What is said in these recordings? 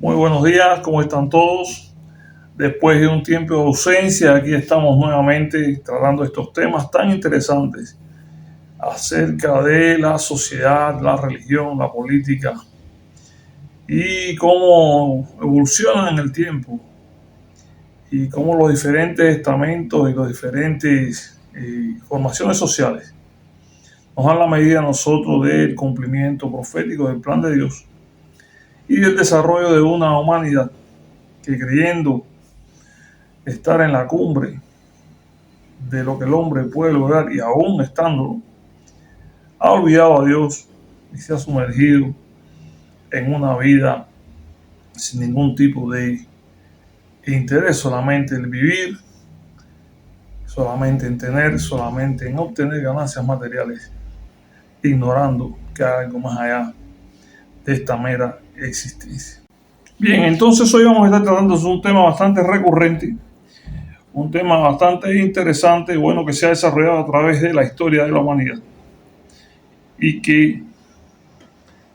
Muy buenos días, ¿cómo están todos? Después de un tiempo de ausencia, aquí estamos nuevamente tratando estos temas tan interesantes acerca de la sociedad, la religión, la política y cómo evolucionan en el tiempo y cómo los diferentes estamentos y las diferentes formaciones sociales nos dan la medida a nosotros del cumplimiento profético del plan de Dios y del desarrollo de una humanidad que, creyendo estar en la cumbre de lo que el hombre puede lograr y aún estando, ha olvidado a Dios y se ha sumergido en una vida sin ningún tipo de interés, solamente en vivir, solamente en tener, solamente en obtener ganancias materiales, ignorando que hay algo más allá de esta mera existencia. Bien, entonces hoy vamos a estar tratando de un tema bastante recurrente, un tema bastante interesante y bueno, que se ha desarrollado a través de la historia de la humanidad y que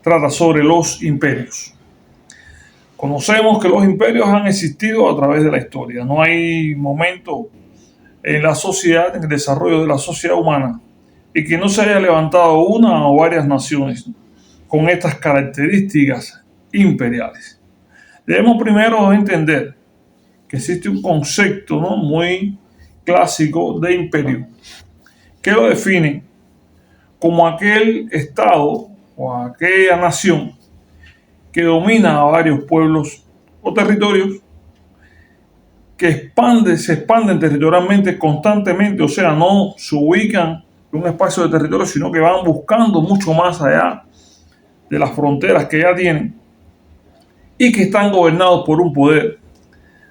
trata sobre los imperios. Conocemos que los imperios han existido a través de la historia. No hay momento en la sociedad, en el desarrollo de la sociedad humana, y que no se haya levantado una o varias naciones con estas características imperiales. Debemos primero entender que existe un concepto, ¿no?, muy clásico de imperio, que lo define como aquel estado o aquella nación que domina a varios pueblos o territorios, que se expanden territorialmente constantemente, o sea, no se ubican en un espacio de territorio, sino que van buscando mucho más allá de las fronteras que ya tienen y que están gobernados por un poder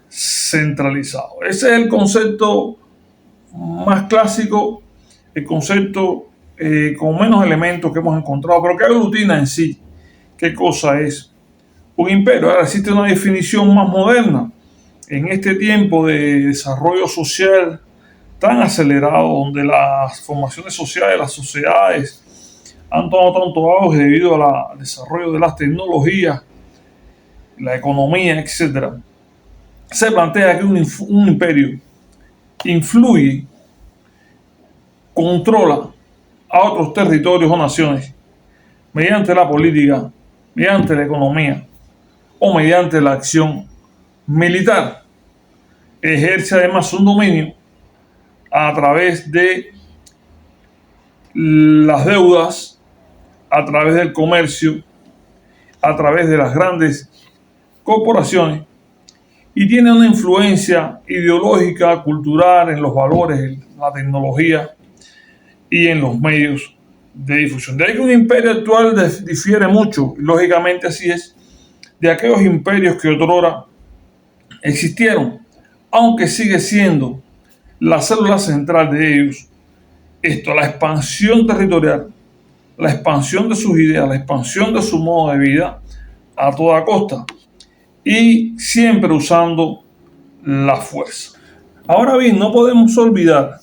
centralizado. Ese es el concepto más clásico, el concepto con menos elementos que hemos encontrado, pero que aglutina en sí qué cosa es un imperio. Ahora existe una definición más moderna en este tiempo de desarrollo social tan acelerado, donde las formaciones sociales, las sociedades han tomado tanto auge debido al desarrollo de las tecnologías, la economía, etcétera. Se plantea que un imperio influye, controla a otros territorios o naciones mediante la política, mediante la economía o mediante la acción militar. Ejerce además un dominio a través de las deudas, a través del comercio, a través de las grandes corporaciones, y tiene una influencia ideológica, cultural, en los valores, en la tecnología y en los medios de difusión. De ahí que un imperio actual difiere mucho, y lógicamente así es, de aquellos imperios que otrora existieron, aunque sigue siendo la célula central de ellos esto, la expansión territorial, la expansión de sus ideas, la expansión de su modo de vida a toda costa y siempre usando la fuerza. Ahora bien, no podemos olvidar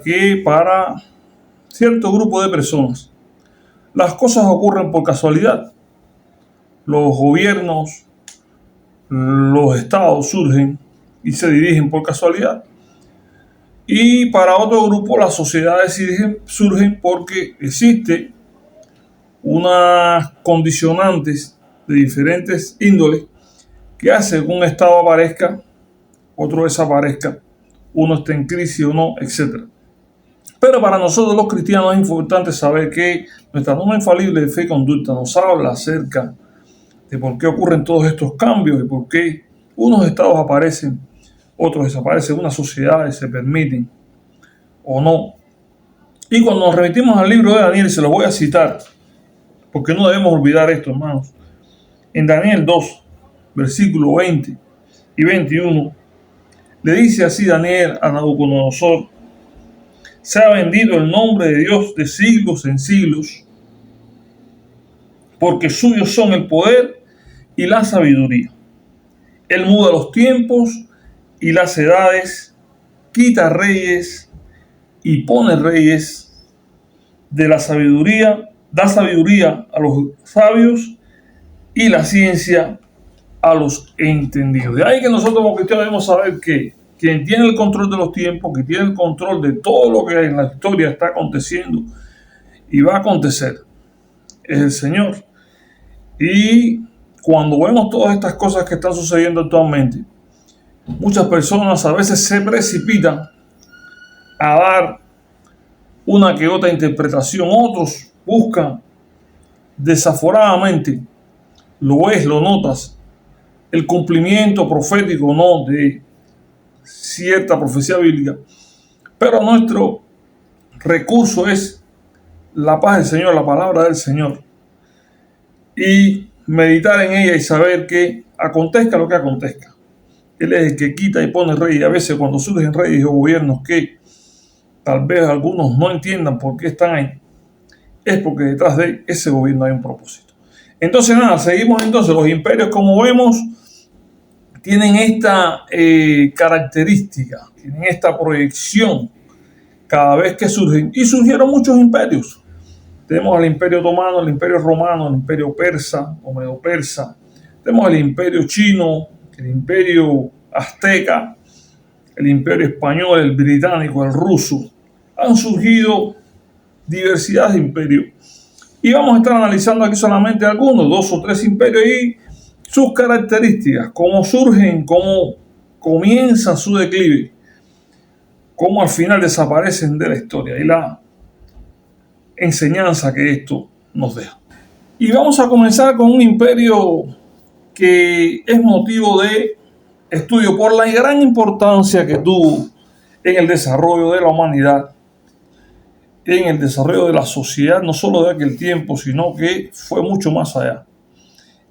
que para cierto grupo de personas las cosas ocurren por casualidad. Los gobiernos, los estados surgen y se dirigen por casualidad. Y para otro grupo las sociedades surgen porque existe unas condicionantes de diferentes índoles que hacen que un estado aparezca, otro desaparezca, uno esté en crisis o no, etc. Pero para nosotros los cristianos es importante saber que nuestra norma infalible de fe y conducta nos habla acerca de por qué ocurren todos estos cambios y por qué unos estados aparecen, otros desaparecen, unas sociedades se permiten o no. Y cuando nos remitimos al libro de Daniel, se lo voy a citar, porque no debemos olvidar esto, hermanos. En Daniel 2, versículo 20 y 21, le dice así Daniel a Nabucodonosor: sea bendito el nombre de Dios de siglos en siglos, porque suyos son el poder y la sabiduría. Él muda los tiempos y las edades, quita reyes y pone reyes. De la sabiduría, da sabiduría a los sabios y la ciencia a los entendidos. De ahí que nosotros como cristianos debemos saber que quien tiene el control de los tiempos, que tiene el control de todo lo que en la historia está aconteciendo y va a acontecer, es el Señor. Y cuando vemos todas estas cosas que están sucediendo actualmente, muchas personas a veces se precipitan a dar una que otra interpretación. Otros buscan desaforadamente, lo notas, el cumplimiento profético no de cierta profecía bíblica. Pero nuestro recurso es la paz del Señor, la palabra del Señor. Y meditar en ella y saber que acontezca lo que acontezca, Él es el que quita y pone reyes. Y a veces cuando surgen reyes o gobiernos que tal vez algunos no entiendan por qué están ahí, es porque detrás de ese gobierno hay un propósito. Entonces nada, seguimos entonces. Los imperios, como vemos, tienen esta característica, tienen esta proyección cada vez que surgen. Y surgieron muchos imperios. Tenemos el imperio otomano, el imperio romano, el imperio persa o medo-persa. Tenemos el imperio chino, el imperio azteca, el imperio español, el británico, el ruso. Han surgido diversidad de imperios. Y vamos a estar analizando aquí solamente algunos, 2 o 3 imperios y sus características, cómo surgen, cómo comienza su declive, cómo al final desaparecen de la historia y la enseñanza que esto nos deja. Y vamos a comenzar con un imperio que es motivo de estudio por la gran importancia que tuvo en el desarrollo de la humanidad, en el desarrollo de la sociedad, no solo de aquel tiempo, sino que fue mucho más allá.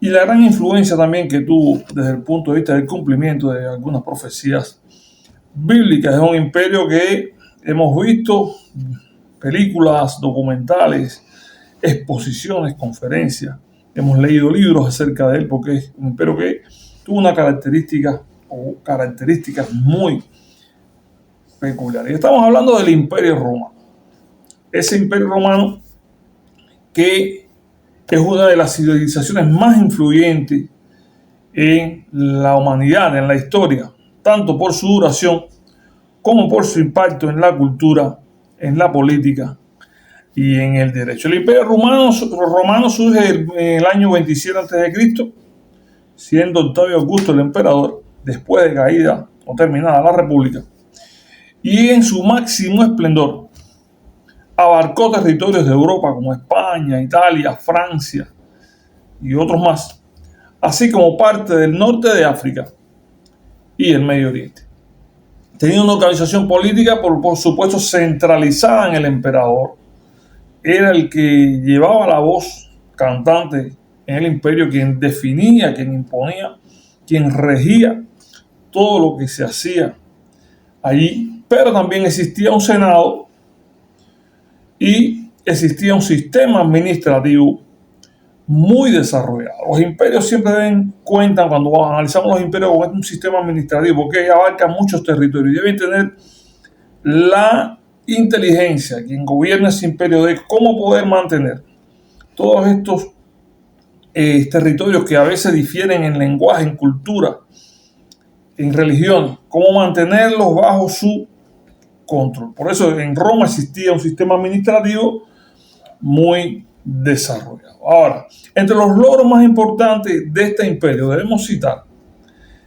Y la gran influencia también que tuvo desde el punto de vista del cumplimiento de algunas profecías bíblicas. Es un imperio que hemos visto películas, documentales, exposiciones, conferencias. Hemos leído libros acerca de él porque es un imperio que tuvo una característica o características muy peculiares. Y estamos hablando del Imperio Romano. Ese Imperio Romano que es una de las civilizaciones más influyentes en la humanidad, en la historia, tanto por su duración como por su impacto en la cultura, en la política y en el derecho. El Imperio Romano surge en el año 27 a.C., siendo Octavio Augusto el emperador, después de caída o terminada la República, y en su máximo esplendor abarcó territorios de Europa como España, Italia, Francia y otros más, así como parte del norte de África y el Medio Oriente. Tenía una organización política, por supuesto, centralizada en el emperador. Era el que llevaba la voz cantante en el imperio, quien definía, quien imponía, quien regía todo lo que se hacía allí. Pero también existía un senado y existía un sistema administrativo muy desarrollado. Los imperios siempre cuentan, cuando analizamos los imperios, con un sistema administrativo porque abarca muchos territorios y deben tener la inteligencia, quien gobierna ese imperio, de cómo poder mantener todos estos territorios que a veces difieren en lenguaje, en cultura, en religión, cómo mantenerlos bajo su control. Por eso en Roma existía un sistema administrativo muy desarrollado. Ahora, entre los logros más importantes de este imperio debemos citar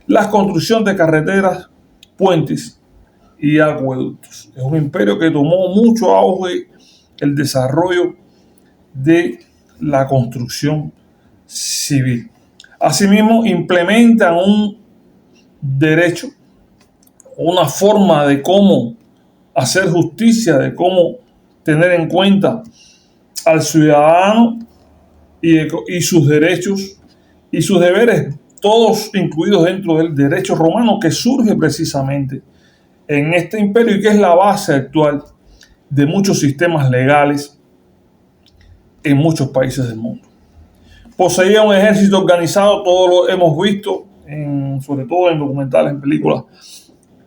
la construcción de carreteras, puentes y acueductos. Es un imperio que tomó mucho auge el desarrollo de la construcción civil. Asimismo, implementan un derecho, una forma de cómo hacer justicia, de cómo tener en cuenta al ciudadano y sus derechos y sus deberes, todos incluidos dentro del derecho romano, que surge precisamente en este imperio y que es la base actual de muchos sistemas legales en muchos países del mundo. Poseía un ejército organizado, todo lo hemos visto, sobre todo en documentales, en películas,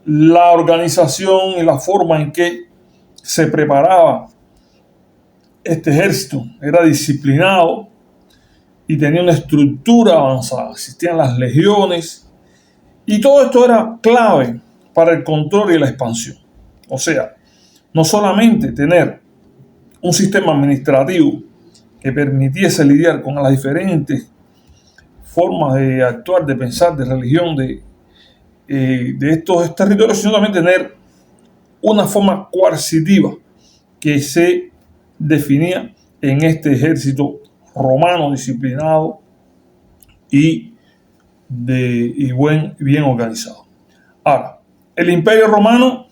la organización y la forma en que se preparaba este ejército. Era disciplinado y tenía una estructura avanzada. Existían las legiones y todo esto era clave para el control y la expansión. O sea, no solamente tener un sistema administrativo que permitiese lidiar con las diferentes formas de actuar, de pensar, de religión de estos territorios, sino también tener una forma coercitiva que se definía en este ejército romano disciplinado y bien organizado. Ahora, el Imperio Romano,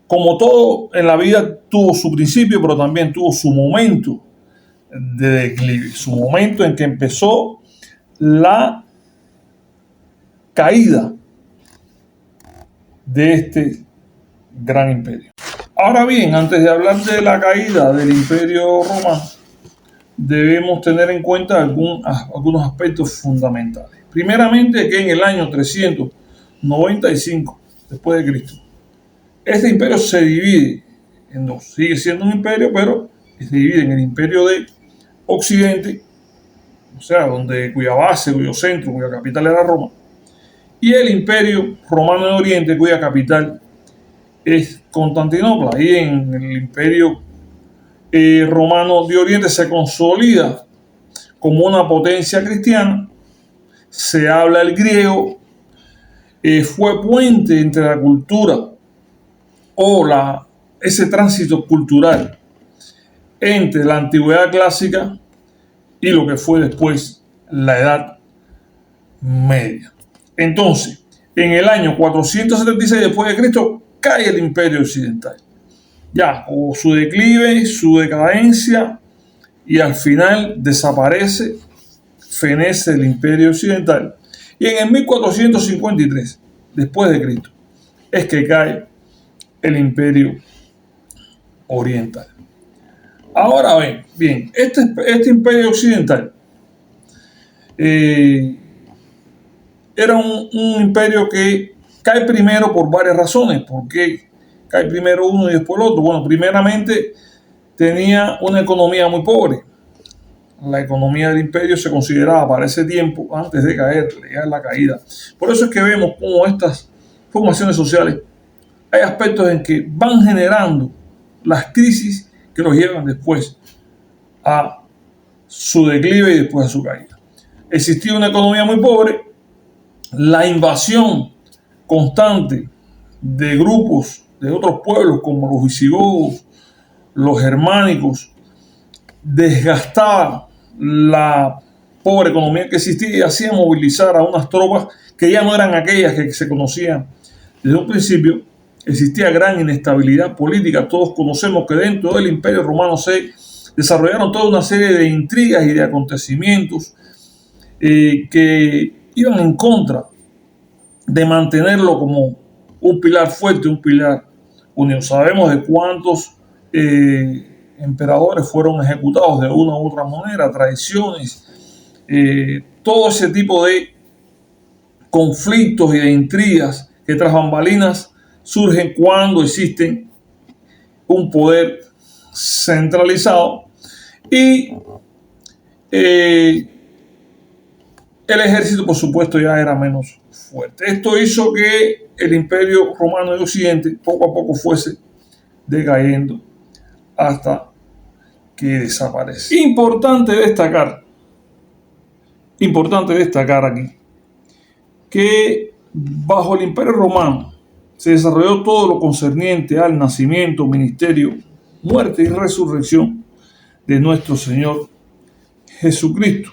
como todo en la vida, tuvo su principio, pero también tuvo su momento de declive, su momento en que empezó la caída de este gran imperio. Ahora bien, antes de hablar de la caída del Imperio Romano, debemos tener en cuenta algunos aspectos fundamentales. Primeramente, que en el año 395 después de Cristo, este imperio se divide en dos. Sigue siendo un imperio, pero se divide en el imperio de Occidente, o sea, cuya base, cuyo centro, cuya capital era Roma, y el imperio romano de Oriente, cuya capital es Constantinopla. Y en el imperio romano de Oriente se consolida como una potencia cristiana, se habla el griego, fue puente entre la cultura o ese tránsito cultural entre la antigüedad clásica y lo que fue después la Edad Media. Entonces, en el año 476 después de Cristo cae el Imperio Occidental. Ya, o su declive, su decadencia, y al final desaparece, fenece el Imperio Occidental. Y en el 1453 después de Cristo es que cae el Imperio Oriental. Ahora bien, este Imperio Occidental era un imperio que cae primero por varias razones. ¿Por qué cae primero uno y después el otro? Bueno, primeramente tenía una economía muy pobre. La economía del imperio se consideraba para ese tiempo, antes de caer, la caída. Por eso es que vemos cómo estas formaciones sociales, hay aspectos en que van generando las crisis que los llevan después a su declive y después a su caída. Existía una economía muy pobre, la invasión constante de grupos de otros pueblos como los visigodos, los germánicos, desgastaba la pobre economía que existía y hacía movilizar a unas tropas que ya no eran aquellas que se conocían desde un principio. Existía gran inestabilidad política. Todos conocemos que dentro del Imperio Romano se desarrollaron toda una serie de intrigas y de acontecimientos que iban en contra de mantenerlo como un pilar fuerte, un pilar unido. Sabemos de cuántos emperadores fueron ejecutados de una u otra manera, traiciones, todo ese tipo de conflictos y de intrigas que tras bambalinas surgen cuando existe un poder centralizado y el ejército, por supuesto, ya era menos fuerte. Esto hizo que el Imperio Romano de Occidente poco a poco fuese decayendo hasta que desaparece. Importante destacar aquí que bajo el Imperio Romano se desarrolló todo lo concerniente al nacimiento, ministerio, muerte y resurrección de nuestro Señor Jesucristo.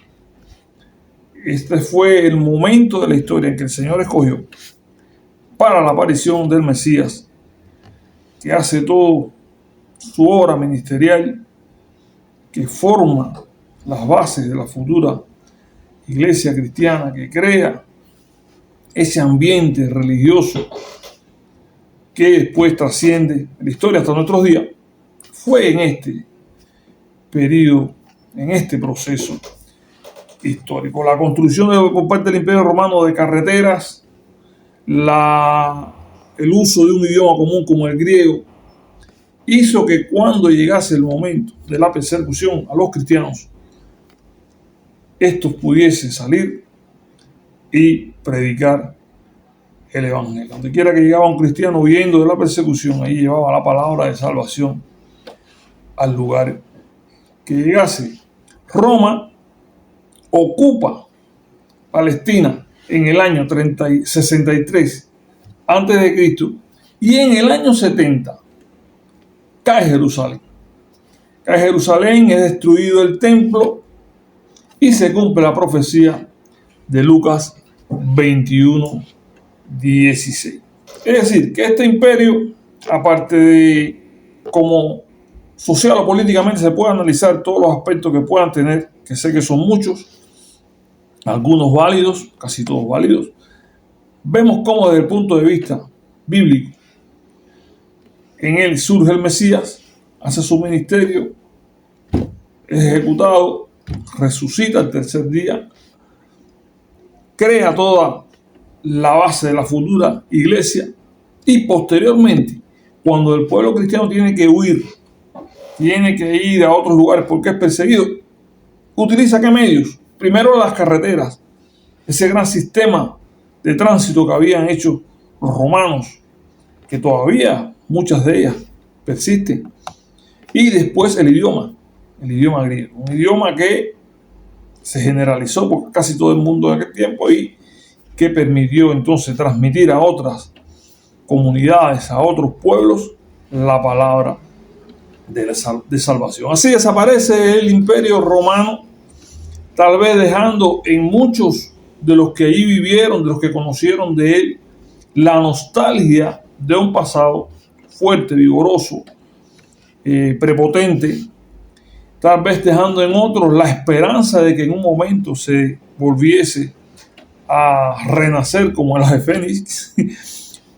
Este fue el momento de la historia en que el Señor escogió para la aparición del Mesías, que hace todo su obra ministerial, que forma las bases de la futura iglesia cristiana, que crea ese ambiente religioso que después trasciende la historia hasta nuestros días. Fue en este periodo, en este proceso histórico. La construcción por parte del Imperio Romano de carreteras, el uso de un idioma común como el griego, hizo que cuando llegase el momento de la persecución a los cristianos, estos pudiesen salir y predicar el evangelio. Donde quiera que llegaba un cristiano huyendo de la persecución, ahí llevaba la palabra de salvación al lugar que llegase. Roma ocupa Palestina en el año 63 antes de Cristo, y en el año 70 cae Jerusalén. Cae Jerusalén, es destruido el templo y se cumple la profecía de Lucas 21:16. Es decir, que este imperio, aparte de como social o políticamente se puede analizar todos los aspectos que puedan tener, que sé que son muchos, algunos válidos, casi todos válidos, vemos cómo desde el punto de vista bíblico, en él surge el Mesías, hace su ministerio, es ejecutado, resucita el tercer día, crea toda la base de la futura iglesia, y posteriormente, cuando el pueblo cristiano tiene que huir, tiene que ir a otros lugares porque es perseguido, utiliza ¿qué medios? Primero las carreteras, ese gran sistema de tránsito que habían hecho los romanos, que todavía muchas de ellas persisten, y después el idioma griego, un idioma que se generalizó por casi todo el mundo en aquel tiempo y que permitió entonces transmitir a otras comunidades, a otros pueblos, la palabra de salvación. Así desaparece el imperio romano, tal vez dejando en muchos de los que allí vivieron, de los que conocieron de él, la nostalgia de un pasado fuerte, vigoroso, prepotente, tal vez dejando en otros la esperanza de que en un momento se volviese a renacer como el ave fénix,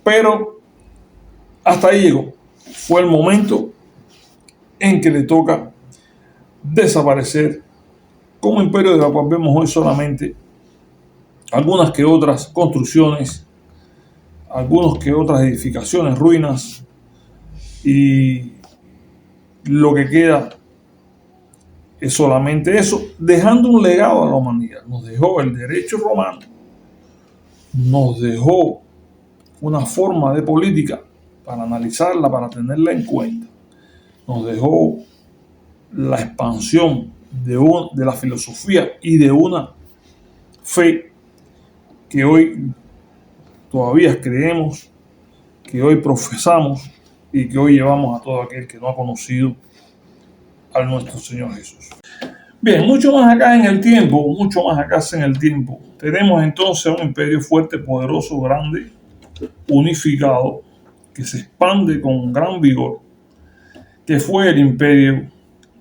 pero hasta ahí llegó. Fue el momento en que le toca desaparecer como imperio, de la cual vemos hoy solamente algunas que otras construcciones, algunas que otras edificaciones, ruinas, y lo que queda es solamente eso, dejando un legado a la humanidad. Nos dejó el derecho romano, nos dejó una forma de política para analizarla, para tenerla en cuenta, nos dejó la expansión de la filosofía y de una fe que hoy todavía creemos, que hoy profesamos y que hoy llevamos a todo aquel que no ha conocido al nuestro Señor Jesús. Bien, mucho más acá en el tiempo, tenemos entonces un imperio fuerte, poderoso, grande, unificado, que se expande con gran vigor, que fue el imperio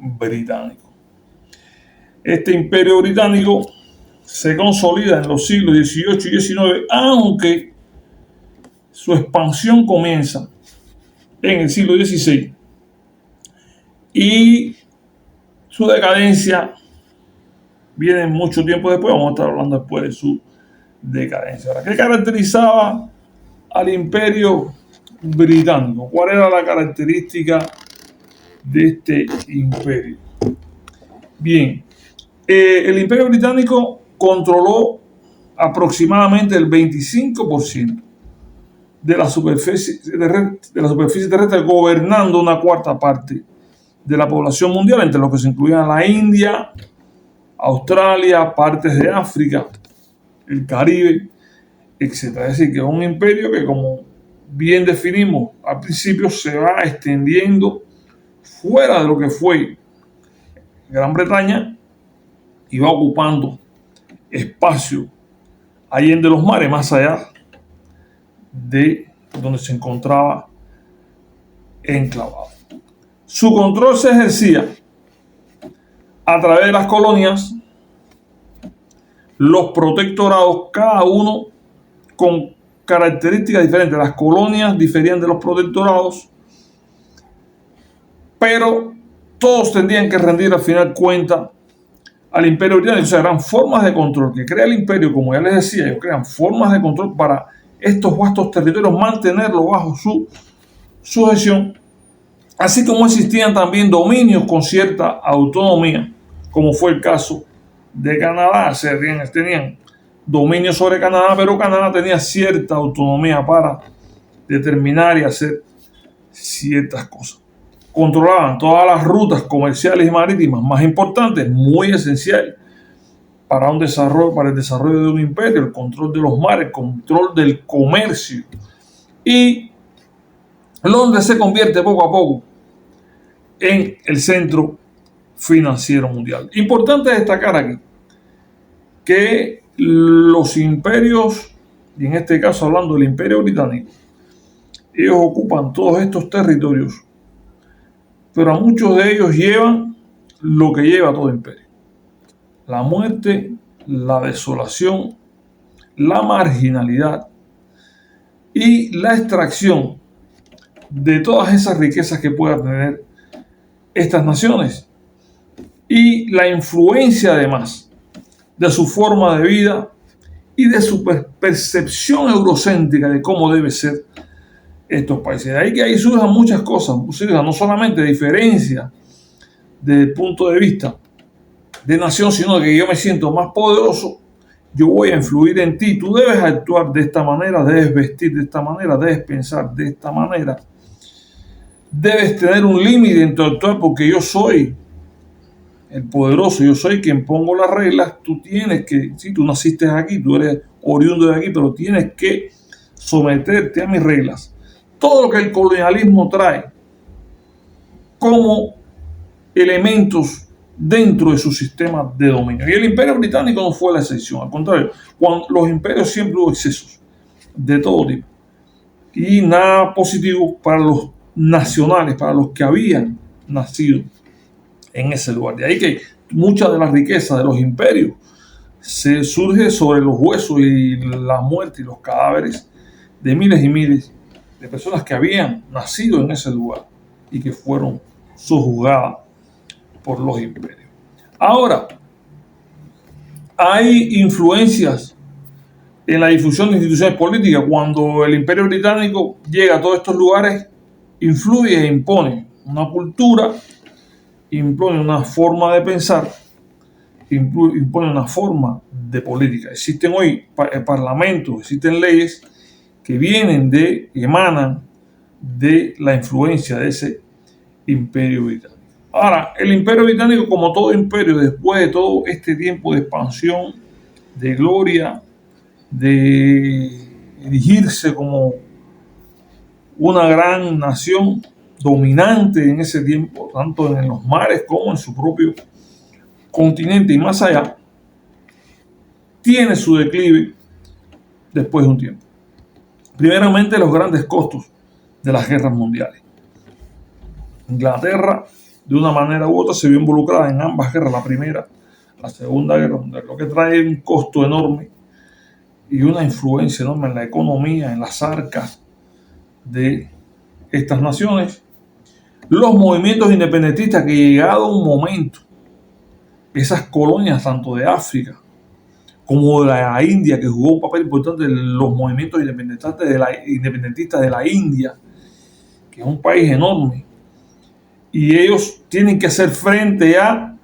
británico. Este imperio británico se consolida en los siglos XVIII y XIX, aunque su expansión comienza en el siglo XVI y su decadencia viene mucho tiempo después. Vamos a estar hablando después de su decadencia. Ahora, ¿qué caracterizaba al imperio británico? ¿Cuál era la característica de este imperio? Bien, el imperio británico controló aproximadamente el 25% de la superficie terrestre, gobernando una cuarta parte de la población mundial, entre los que se incluían la India, Australia, partes de África, el Caribe, etc. Es decir, que es un imperio que, como bien definimos al principio, se va extendiendo fuera de lo que fue Gran Bretaña y va ocupando espacio allende los mares, más allá de donde se encontraba enclavado. Su control se ejercía a través de las colonias, los protectorados, cada uno con características diferentes. Las colonias diferían de los protectorados, pero todos tendrían que rendir al final cuenta al imperio británico. O sea, eran formas de control que crea el imperio, como ya les decía, ellos crean formas de control para estos vastos territorios, mantenerlos bajo su sujeción, así como existían también dominios con cierta autonomía, como fue el caso de Canadá, tenían dominio sobre Canadá, pero Canadá tenía cierta autonomía para determinar y hacer ciertas cosas. Controlaban todas las rutas comerciales y marítimas más importantes, muy esencial para el desarrollo de un imperio, el control de los mares, el control del comercio. Y Londres se convierte poco a poco en el centro financiero mundial. Importante destacar aquí que los imperios, y en este caso hablando del Imperio Británico, ellos ocupan todos estos territorios, pero a muchos de ellos llevan lo que lleva todo imperio: la muerte, la desolación, la marginalidad y la extracción de todas esas riquezas que puedan tener estas naciones, y la influencia además de su forma de vida y de su percepción eurocéntrica de cómo debe ser estos países. De ahí que ahí surjan muchas cosas, no solamente diferencias desde el punto de vista de nación, sino que yo me siento más poderoso, yo voy a influir en ti, tú debes actuar de esta manera, debes vestir de esta manera, debes pensar de esta manera, debes tener un límite en tu actuar porque yo soy el poderoso, yo soy quien pongo las reglas, tú tienes que, si tú naciste aquí, tú eres oriundo de aquí, pero tienes que someterte a mis reglas. Todo lo que el colonialismo trae como elementos dentro de su sistema de dominio. Y el Imperio Británico no fue la excepción, al contrario, cuando los imperios siempre hubo excesos de todo tipo y nada positivo para los nacionales, para los que habían nacido en ese lugar. De ahí que mucha de la riqueza de los imperios se surge sobre los huesos y la muerte y los cadáveres de miles y miles de personas que habían nacido en ese lugar y que fueron sojuzgadas por los imperios. Ahora, hay influencias en la difusión de instituciones políticas. Cuando el Imperio Británico llega a todos estos lugares, influye e impone una cultura, impone una forma de pensar, impone una forma de política. Existen hoy parlamentos, existen leyes que emanan de la influencia de ese Imperio Británico. Ahora, el Imperio Británico, como todo imperio, después de todo este tiempo de expansión, de gloria, de erigirse como una gran nación dominante en ese tiempo, tanto en los mares como en su propio continente y más allá, tiene su declive después de un tiempo. Primeramente, los grandes costos de las guerras mundiales. Inglaterra, de una manera u otra, se vio involucrada en ambas guerras, la primera, la segunda guerra mundial, lo que trae un costo enorme y una influencia enorme en la economía, en las arcas de estas naciones. Los movimientos independentistas que, llegado un momento, esas colonias tanto de África como de la India, que jugó un papel importante en los movimientos independentistas de la India, que es un país enorme, y ellos tienen que hacer frente a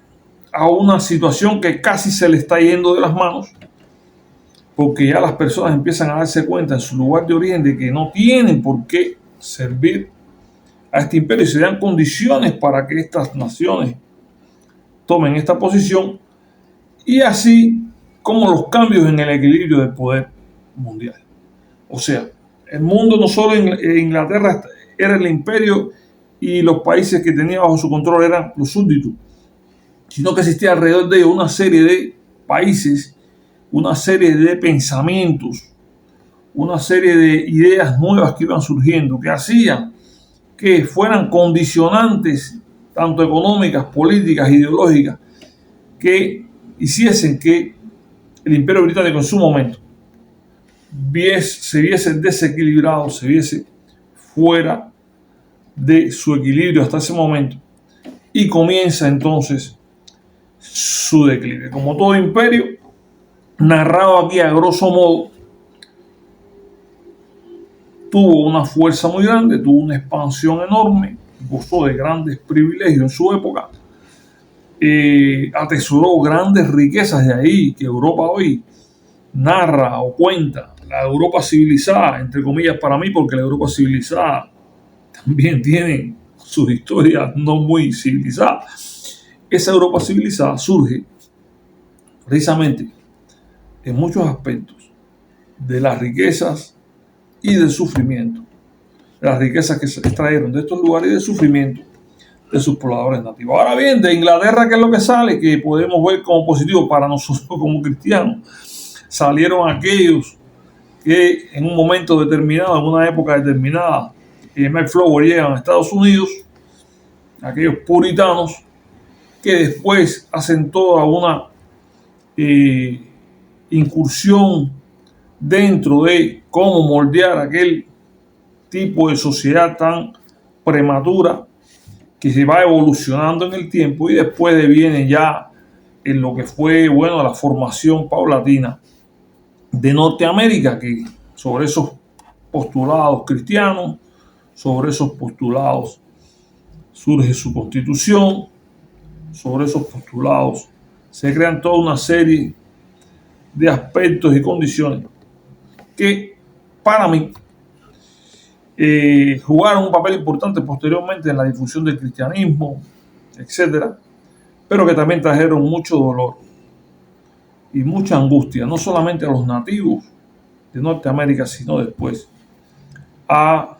una situación que casi se les está yendo de las manos, porque ya las personas empiezan a darse cuenta en su lugar de origen de que no tienen por qué servir a este imperio y se dan condiciones para que estas naciones tomen esta posición, y así como los cambios en el equilibrio del poder mundial. O sea, el mundo, no solo en Inglaterra era el imperio y los países que tenía bajo su control eran los súbditos, sino que existía alrededor de ellos una serie de países, una serie de pensamientos, una serie de ideas nuevas que iban surgiendo, que hacían que fueran condicionantes, tanto económicas, políticas, ideológicas, que hiciesen que el Imperio Británico en su momento se viese desequilibrado, se viese fuera de su equilibrio hasta ese momento, y comienza entonces su declive. Como todo imperio, narrado aquí a grosso modo, tuvo una fuerza muy grande, tuvo una expansión enorme, gozó de grandes privilegios en su época, atesoró grandes riquezas de ahí, que Europa hoy narra o cuenta. La Europa civilizada, entre comillas para mí, porque la Europa civilizada también tiene sus historias no muy civilizadas. Esa Europa civilizada surge precisamente en muchos aspectos de las riquezas y del sufrimiento. Las riquezas que se extrajeron de estos lugares y del sufrimiento de sus pobladores nativos. Ahora bien, de Inglaterra, ¿qué es lo que sale? Que podemos ver como positivo para nosotros como cristianos. Salieron aquellos que en un momento determinado, en una época determinada, Mayflower llegan a Estados Unidos, aquellos puritanos que después hacen toda una incursión dentro de cómo moldear aquel tipo de sociedad tan prematura que se va evolucionando en el tiempo y después viene ya en lo que fue, bueno, la formación paulatina de Norteamérica, que sobre esos postulados cristianos, sobre esos postulados surge su constitución, sobre esos postulados se crean toda una serie de aspectos y condiciones que para mí jugaron un papel importante posteriormente en la difusión del cristianismo, etcétera, pero que también trajeron mucho dolor y mucha angustia, no solamente a los nativos de Norteamérica, sino después a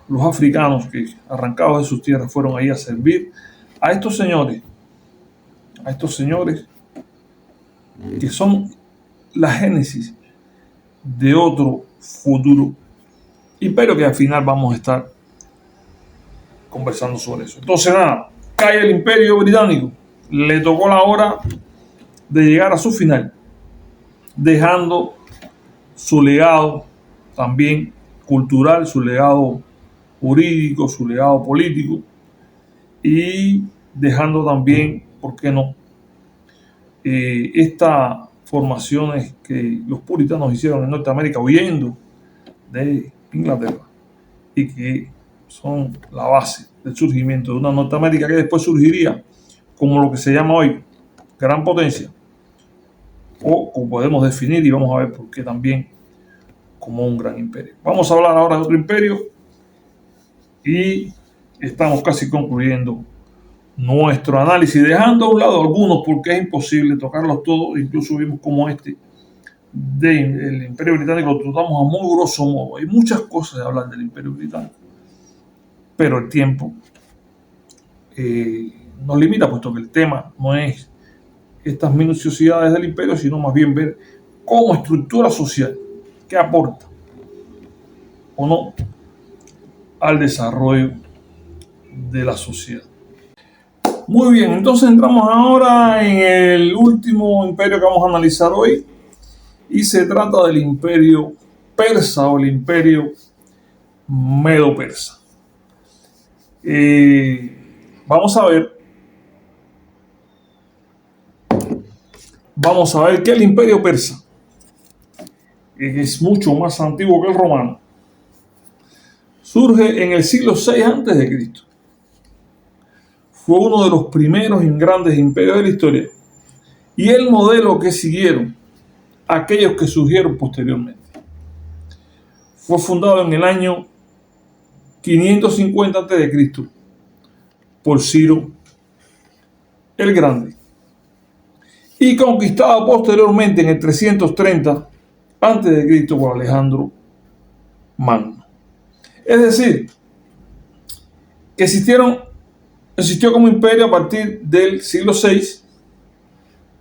los africanos que, arrancados de sus tierras, fueron ahí a servir a estos señores que son la génesis de otro futuro imperio, que al final vamos a estar conversando sobre eso. Entonces nada, cae el Imperio Británico, le tocó la hora de llegar a su final, dejando su legado también cultural, su legado jurídico, su legado político, y dejando también, ¿por qué no?, estas formaciones que los puritanos hicieron en Norteamérica huyendo de Inglaterra y que son la base del surgimiento de una Norteamérica que después surgiría como lo que se llama hoy gran potencia, o como podemos definir, y vamos a ver por qué también, como un gran imperio. Vamos a hablar ahora de otro imperio y estamos casi concluyendo nuestro análisis, dejando a un lado algunos porque es imposible tocarlos todos. Incluso vimos como del Imperio Británico lo tratamos a muy grosso modo. Hay muchas cosas de hablar del Imperio Británico, pero el tiempo nos limita, puesto que el tema no es estas minuciosidades del imperio, sino más bien ver cómo estructura social, qué aporta o no al desarrollo de la sociedad. Muy bien, entonces entramos ahora en el último imperio que vamos a analizar hoy, y se trata del Imperio Persa o el Imperio Medo-Persa. Vamos a ver que el Imperio Persa, que es mucho más antiguo que el romano, surge en el siglo VI a.C. Fue uno de los primeros y grandes imperios de la historia y el modelo que siguieron aquellos que surgieron posteriormente. Fue fundado en el año 550 a.C. por Ciro el Grande y conquistado posteriormente en el 330 a.C. por Alejandro Magno. Es decir, que existió como imperio a partir del siglo VI,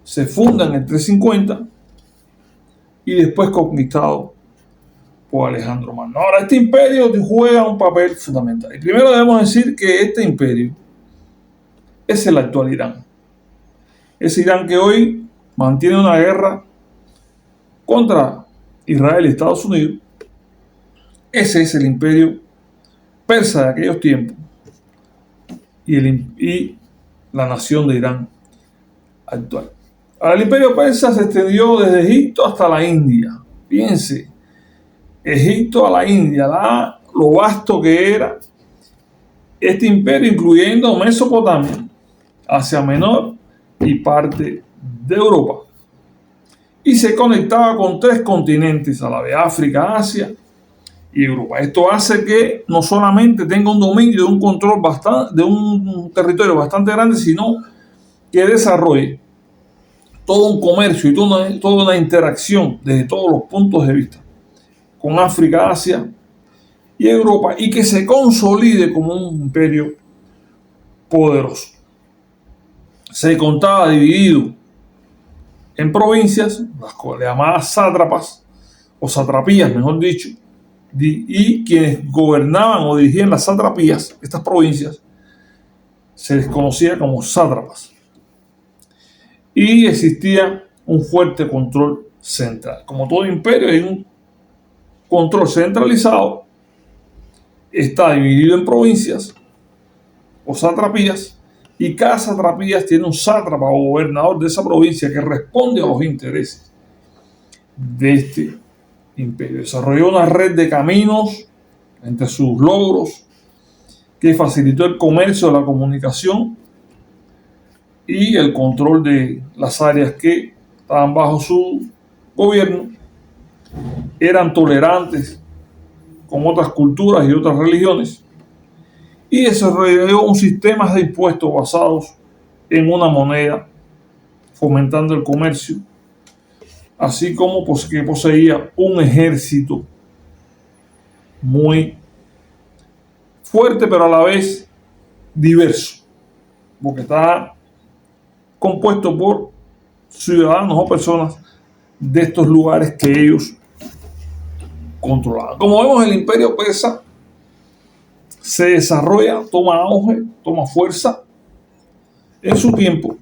se funda en el 350 y después conquistado por Alejandro Magno. Ahora, este imperio juega un papel fundamental. Y primero debemos decir que este imperio es el actual Irán. Es Irán que hoy mantiene una guerra contra Israel y Estados Unidos. Ese es el imperio persa de aquellos tiempos y la nación de Irán actual. Ahora, el imperio persa se extendió desde Egipto hasta la India. Fíjense, Egipto a la India, lo vasto que era este imperio, incluyendo Mesopotamia, Asia Menor y parte de Europa. Y se conectaba con 3 continentes a la vez: África, Asia y Europa. Esto hace que no solamente tenga un dominio de un control de un territorio bastante grande, sino que desarrolle todo un comercio y toda una interacción desde todos los puntos de vista con África, Asia y Europa, y que se consolide como un imperio poderoso. Se contaba dividido en provincias, las llamadas sátrapas, o satrapías, mejor dicho, y quienes gobernaban o dirigían las satrapías, estas provincias, se les conocía como sátrapas. Y existía un fuerte control central. Como todo imperio, hay un control centralizado, está dividido en provincias o satrapías, y cada satrapía tiene un sátrapa o gobernador de esa provincia que responde a los intereses de este imperio. Desarrolló una red de caminos entre sus logros que facilitó el comercio, la comunicación y el control de las áreas que estaban bajo su gobierno. Eran tolerantes con otras culturas y otras religiones, y desarrolló un sistema de impuestos basados en una moneda, fomentando el comercio, así como que poseía un ejército muy fuerte, pero a la vez diverso, porque está compuesto por ciudadanos o personas de estos lugares que ellos controlaban. Como vemos, el imperio persa se desarrolla, toma auge, toma fuerza en su tiempo,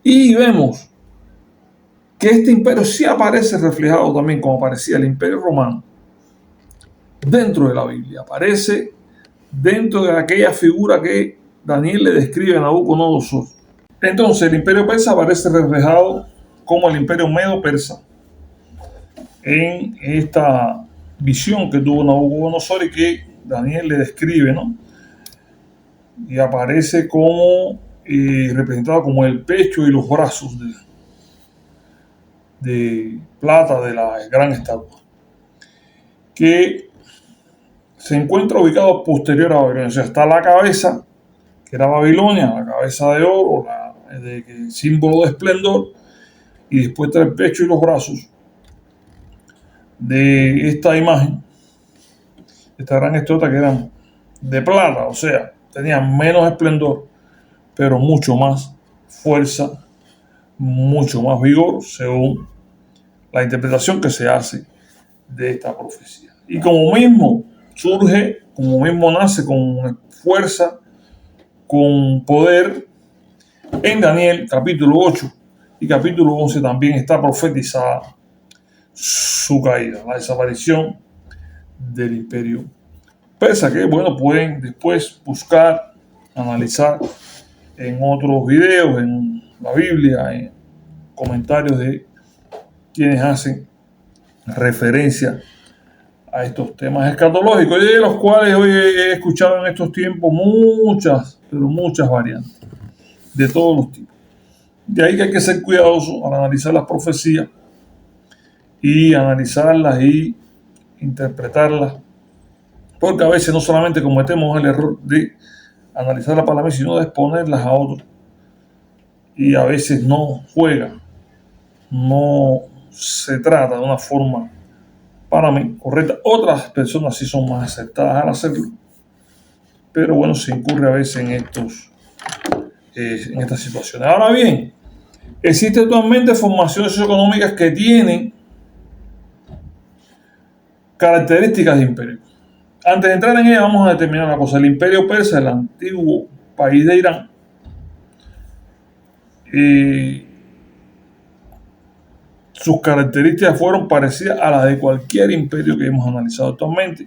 y vemos que este imperio sí aparece reflejado también, como aparecía el imperio romano, dentro de la Biblia. Aparece dentro de aquella figura que Daniel le describe a Nabucodonosor. Entonces el imperio persa aparece reflejado como el imperio medo-persa en esta visión que tuvo Nabucodonosor y que Daniel le describe, ¿no? Y aparece como representado como el pecho y los brazos de plata de la gran estatua, que se encuentra ubicado posterior a Babilonia. O sea, está la cabeza, que era Babilonia, la cabeza de oro, símbolo de esplendor, y después está el pecho y los brazos de esta imagen, esta gran estatua, que eran de plata, o sea, tenían menos esplendor, pero mucho más fuerza, mucho más vigor, según la interpretación que se hace de esta profecía. Y como mismo surge, como mismo nace con fuerza, con poder, en Daniel capítulo 8 y capítulo 11 también está profetizada su caída, la desaparición del imperio persa, que bueno, pueden después buscar, analizar en otros videos, en la Biblia, en comentarios de quienes hacen referencia a estos temas escatológicos, y de los cuales hoy he escuchado en estos tiempos muchas, pero muchas variantes, de todos los tipos. De ahí que hay que ser cuidadoso al analizar las profecías y analizarlas y interpretarlas, porque a veces no solamente cometemos el error de analizar la palabra, sino de exponerlas a otros, y a veces no juega, no se trata de una forma, para mí, correcta. Otras personas sí son más acertadas al hacerlo, pero bueno, se incurre a veces en estas situaciones. Ahora bien, existen actualmente formaciones socioeconómicas que tienen características de imperio. Antes de entrar en ella, vamos a determinar una cosa. El imperio persa, el antiguo país de Irán, sus características fueron parecidas a las de cualquier imperio que hemos analizado actualmente.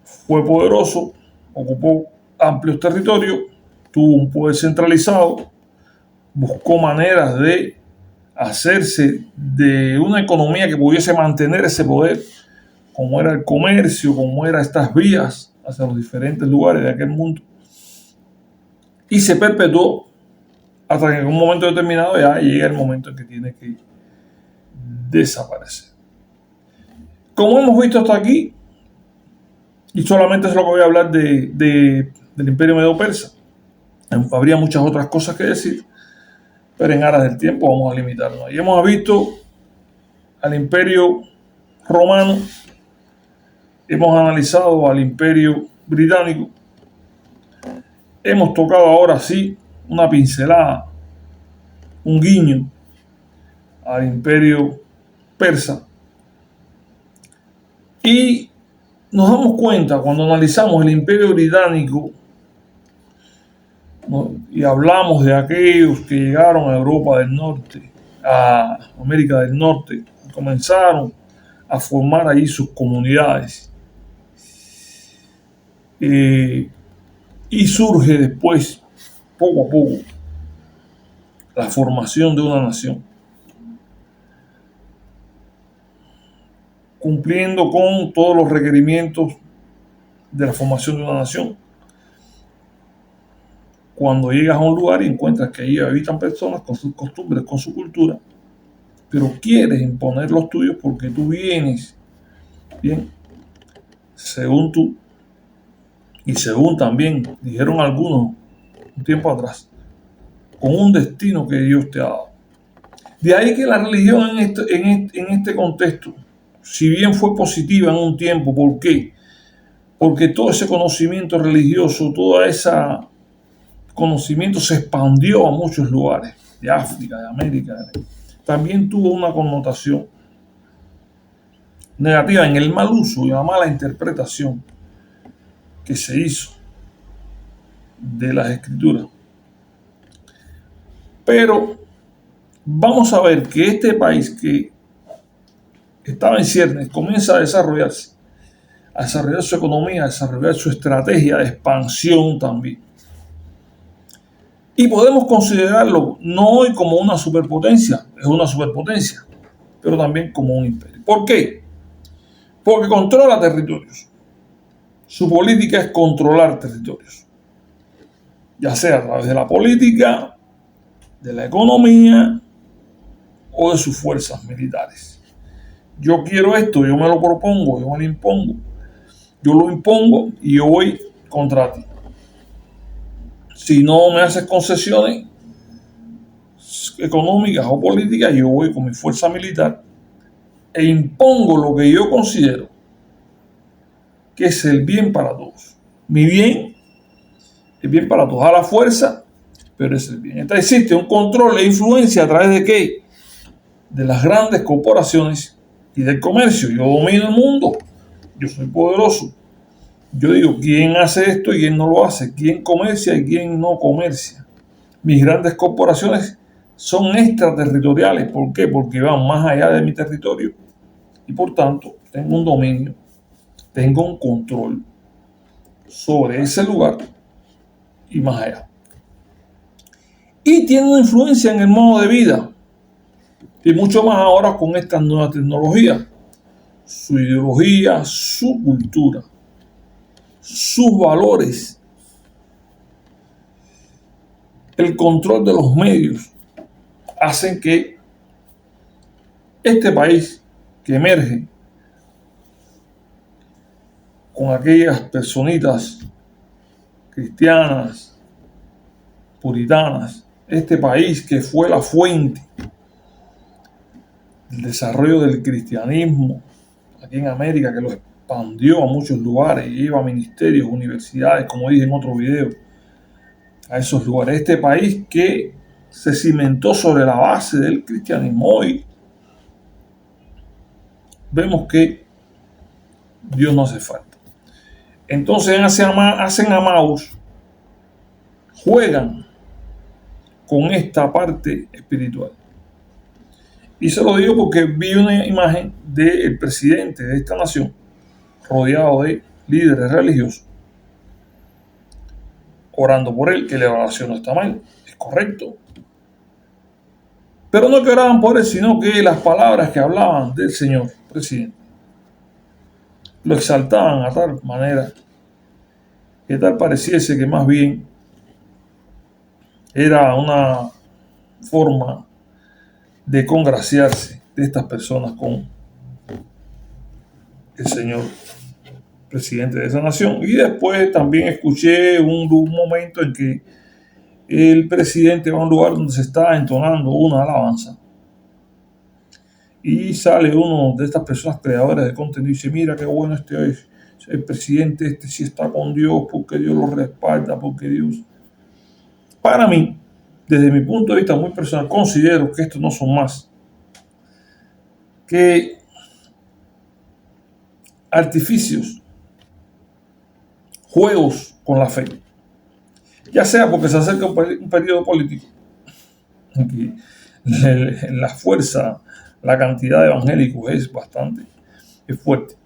Fue poderoso, ocupó amplios territorios, tuvo un poder centralizado, buscó maneras de hacerse de una economía que pudiese mantener ese poder, como era el comercio, como eran estas vías hacia los diferentes lugares de aquel mundo. y se perpetuó hasta que en un momento determinado ya llega el momento en que tiene que desaparecer. Como hemos visto hasta aquí, y solamente es lo que voy a hablar del Imperio Medo-Persa, habría muchas otras cosas que decir, pero en aras del tiempo vamos a limitarnos. Y hemos visto al Imperio Romano, hemos analizado al Imperio Británico, hemos tocado ahora sí una pincelada, un guiño al Imperio Persa. Y nos damos cuenta cuando analizamos el Imperio Británico, ¿no?, y hablamos de aquellos que llegaron a Europa del Norte, a América del Norte, comenzaron a formar ahí sus comunidades. Y surge después, poco a poco, la formación de una nación, cumpliendo con todos los requerimientos de la formación de una nación. Cuando llegas a un lugar y encuentras que ahí habitan personas con sus costumbres, con su cultura, pero quieres imponer los tuyos porque tú vienes, bien, según tú, y según también dijeron algunos un tiempo atrás, con un destino que Dios te ha dado. De ahí que la religión en este contexto, si bien fue positiva en un tiempo, ¿por qué? Porque todo ese conocimiento religioso, todo ese conocimiento se expandió a muchos lugares de África, de América. También tuvo una connotación negativa en el mal uso y la mala interpretación que se hizo de las escrituras. Pero vamos a ver que este país que estaba en ciernes comienza a desarrollar su economía, a desarrollar su estrategia de expansión también. Y podemos considerarlo no hoy como una superpotencia, es una superpotencia, pero también como un imperio. ¿Por qué? Porque controla territorios. Su política es controlar territorios, ya sea a través de la política, de la economía o de sus fuerzas militares. Yo quiero esto, yo me lo propongo, yo me lo impongo. Yo lo impongo y yo voy contra ti. Si no me haces concesiones económicas o políticas, yo voy con mi fuerza militar e impongo lo que yo considero que es el bien para todos. Mi bien es bien para todos, a la fuerza, pero es el bien. Entonces existe un control e influencia a través de ¿qué? De las grandes corporaciones y del comercio. Yo domino el mundo, yo soy poderoso. Yo digo quién hace esto y quién no lo hace, quién comercia y quién no comercia. Mis grandes corporaciones son extraterritoriales. ¿Por qué? Porque van más allá de mi territorio y por tanto tengo un dominio, tengo un control sobre ese lugar y más allá. Y tiene una influencia en el modo de vida y mucho más ahora con estas nuevas tecnologías. Su ideología, su cultura, sus valores, el control de los medios, hacen que este país que emerge con aquellas personitas cristianas, puritanas, este país que fue la fuente del desarrollo del cristianismo aquí en América, que lo expandió a muchos lugares, iba a ministerios, universidades, como dije en otro video, a esos lugares. Este país que se cimentó sobre la base del cristianismo. Hoy vemos que Dios no hace falta. Entonces hacen amaos, juegan con esta parte espiritual. Y se lo digo porque vi una imagen del presidente de esta nación rodeado de líderes religiosos orando por él, que la oración no está mal, es correcto. Pero no que oraban por él, sino que las palabras que hablaban del señor presidente lo exaltaban a tal manera que tal pareciese que más bien era una forma de congraciarse de estas personas con el señor presidente de esa nación. Y después también escuché un momento en que el presidente va a un lugar donde se está entonando una alabanza y sale uno de estas personas creadoras de contenido y dice: mira qué bueno este es, el presidente este sí está con Dios, porque Dios lo respalda, porque Dios... Para mí, desde mi punto de vista muy personal, considero que estos no son más que artificios, juegos con la fe, ya sea porque se acerca un periodo político en que la fuerza, la cantidad de evangélicos es fuerte,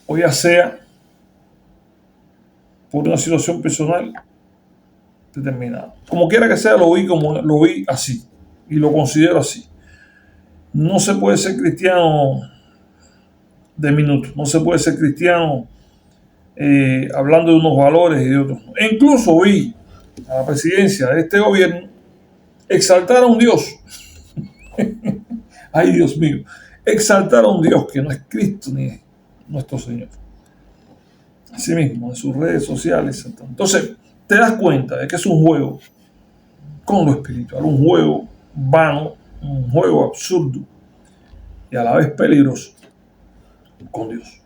o ya sea por una situación personal determinada. Como quiera que sea, lo vi así y lo considero así. No se puede ser cristiano de minutos, no se puede ser cristiano hablando de unos valores y de otros. E incluso vi a la presidencia de este gobierno exaltar a un Dios. Ay, Dios mío, exaltar a un Dios que no es Cristo ni es nuestro Señor. Así mismo, en sus redes sociales. Entonces, te das cuenta de que es un juego con lo espiritual, un juego vano, un juego absurdo y a la vez peligroso con Dios.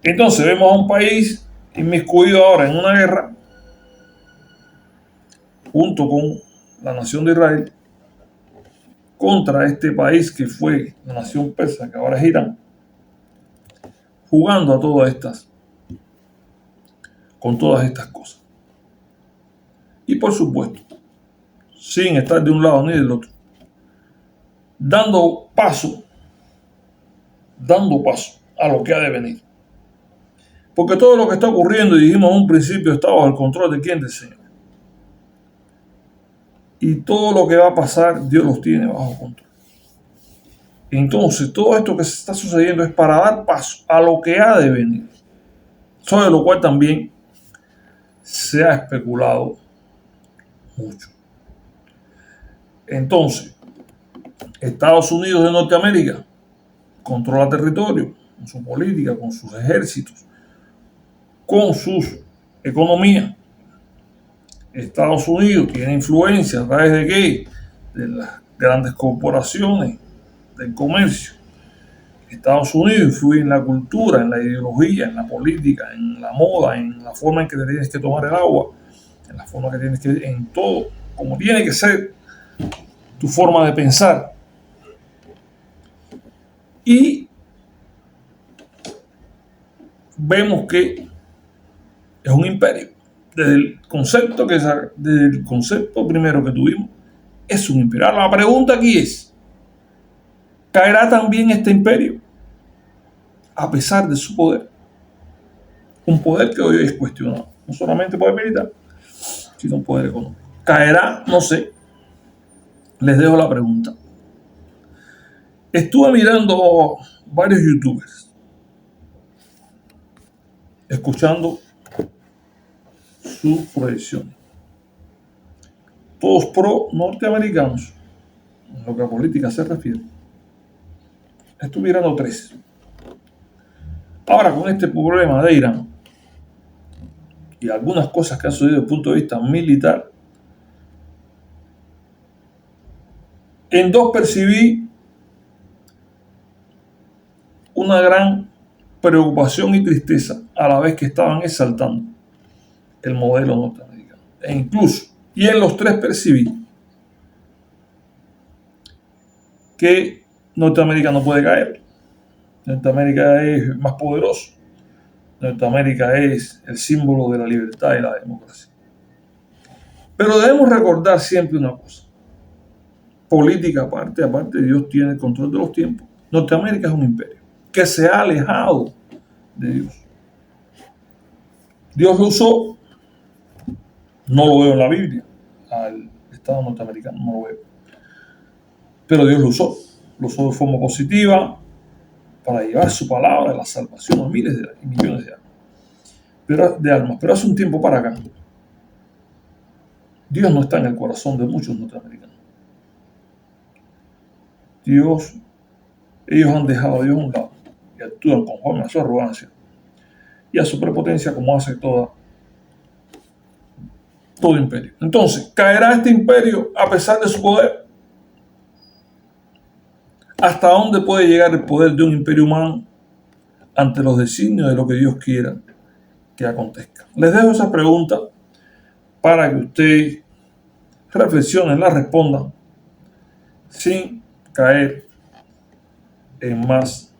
Entonces vemos a un país inmiscuido ahora en una guerra junto con la nación de Israel contra este país que fue la nación persa, que ahora es Irán, jugando a con todas estas cosas. Y por supuesto, sin estar de un lado ni del otro, dando paso a lo que ha de venir. Porque todo lo que está ocurriendo, y dijimos en un principio, está bajo el control de quién, del Señor. Y todo lo que va a pasar, Dios los tiene bajo control. Entonces, todo esto que se está sucediendo es para dar paso a lo que ha de venir. Sobre lo cual también se ha especulado mucho. Entonces, Estados Unidos de Norteamérica controla territorio con su política, con sus ejércitos, con sus economías. Estados Unidos tiene influencia a través de qué? De las grandes corporaciones, del comercio. Estados Unidos influye en la cultura, en la ideología, en la política, en la moda, en la forma en que te tienes que tomar el agua, en la forma que tienes que, en todo, como tiene que ser tu forma de pensar. Y vemos que es un imperio. Desde el concepto primero que tuvimos, es un imperio. Ahora, la pregunta aquí es: ¿caerá también este imperio a pesar de su poder? Un poder que hoy es cuestionado, no solamente poder militar, sino un poder económico. ¿Caerá? No sé. Les dejo la pregunta. Estuve mirando varios youtubers, escuchando sus proyecciones. Todos pro norteamericanos, en lo que a política se refiere. Estuve mirando 3. Ahora, con este problema de Irán y algunas cosas que han sucedido desde el punto de vista militar, en 2 percibí una gran preocupación y tristeza a la vez que estaban exaltando el modelo norteamericano. E incluso, y en los 3 percibí que Norteamérica no puede caer. Norteamérica es más poderoso. Norteamérica es el símbolo de la libertad y la democracia. Pero debemos recordar siempre una cosa. Política aparte, Dios tiene el control de los tiempos. Norteamérica es un imperio que se ha alejado de Dios. Dios lo usó, no lo veo en la Biblia, al Estado norteamericano, no lo veo. Pero Dios lo usó de forma positiva para llevar su palabra de la salvación a miles y millones de almas. Pero hace un tiempo para acá, Dios no está en el corazón de muchos norteamericanos. Ellos han dejado a Dios a un lado y actúan conforme a su arrogancia y a su prepotencia, como hace todo imperio. Entonces, ¿caerá este imperio a pesar de su poder? ¿Hasta dónde puede llegar el poder de un imperio humano ante los designios de lo que Dios quiera que acontezca? Les dejo esa pregunta para que ustedes reflexionen, la respondan sin caer en más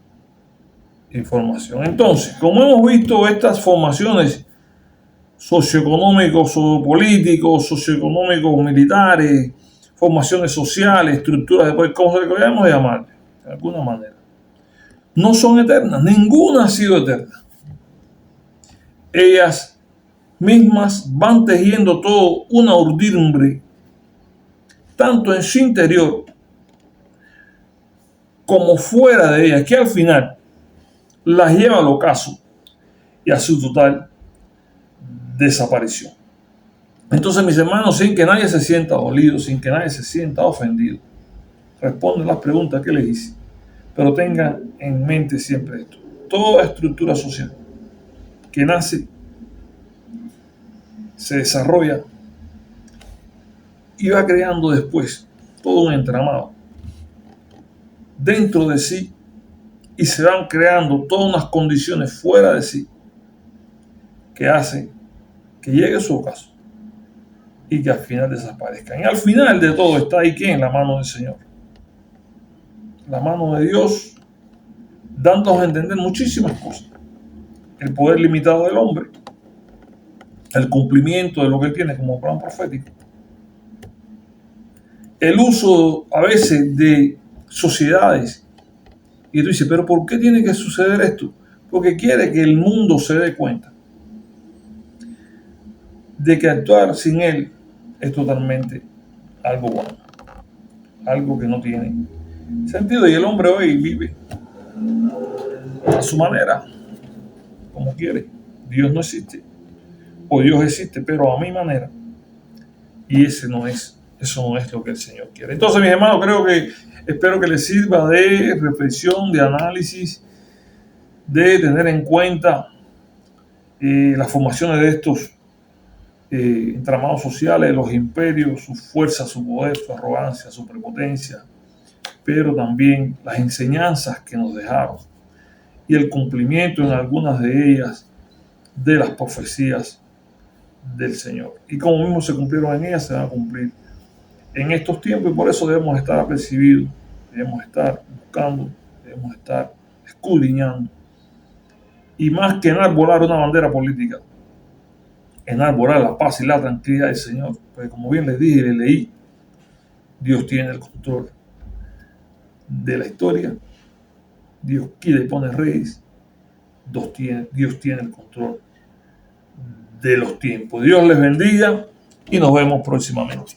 información. Entonces, como hemos visto, estas formaciones socioeconómicos, sociopolíticos, socioeconómicos, militares, formaciones sociales, estructuras de poder, como se le queramos llamar, de alguna manera, no son eternas, ninguna ha sido eterna. Ellas mismas van tejiendo todo una urdimbre, tanto en su interior como fuera de ellas, que al final las lleva al ocaso y a su total desaparición. Entonces, mis hermanos, sin que nadie se sienta dolido, sin que nadie se sienta ofendido, responden las preguntas que les hice, pero tengan en mente siempre esto: toda estructura social que nace, se desarrolla y va creando después todo un entramado dentro de sí, y se van creando todas unas condiciones fuera de sí que hacen que llegue su ocaso y que al final desaparezcan. Y al final de todo está ahí, ¿quién? La mano del Señor. La mano de Dios, dándonos a entender muchísimas cosas. El poder limitado del hombre, el cumplimiento de lo que él tiene como plan profético, el uso a veces de sociedades. Y tú dices, ¿pero por qué tiene que suceder esto? Porque quiere que el mundo se dé cuenta de que actuar sin él es totalmente algo bueno, algo que no tiene sentido. Y el hombre hoy vive a su manera, como quiere. Dios no existe, o Dios existe, pero a mi manera. Y eso no es lo que el Señor quiere. Entonces, mis hermanos, espero que les sirva de reflexión, de análisis, de tener en cuenta las formaciones de estos entramados sociales, los imperios, su fuerza, su poder, su arrogancia, su prepotencia, pero también las enseñanzas que nos dejaron y el cumplimiento en algunas de ellas de las profecías del Señor. Y como mismo se cumplieron en ellas, se van a cumplir en estos tiempos, y por eso debemos estar apercibidos, debemos estar buscando, debemos estar escudriñando, y más que enarbolar una bandera política, enarbolar la paz y la tranquilidad del Señor, porque como bien les dije y les leí, Dios tiene el control de la historia, Dios quiere y pone reyes, Dios tiene el control de los tiempos. Dios les bendiga y nos vemos próximamente.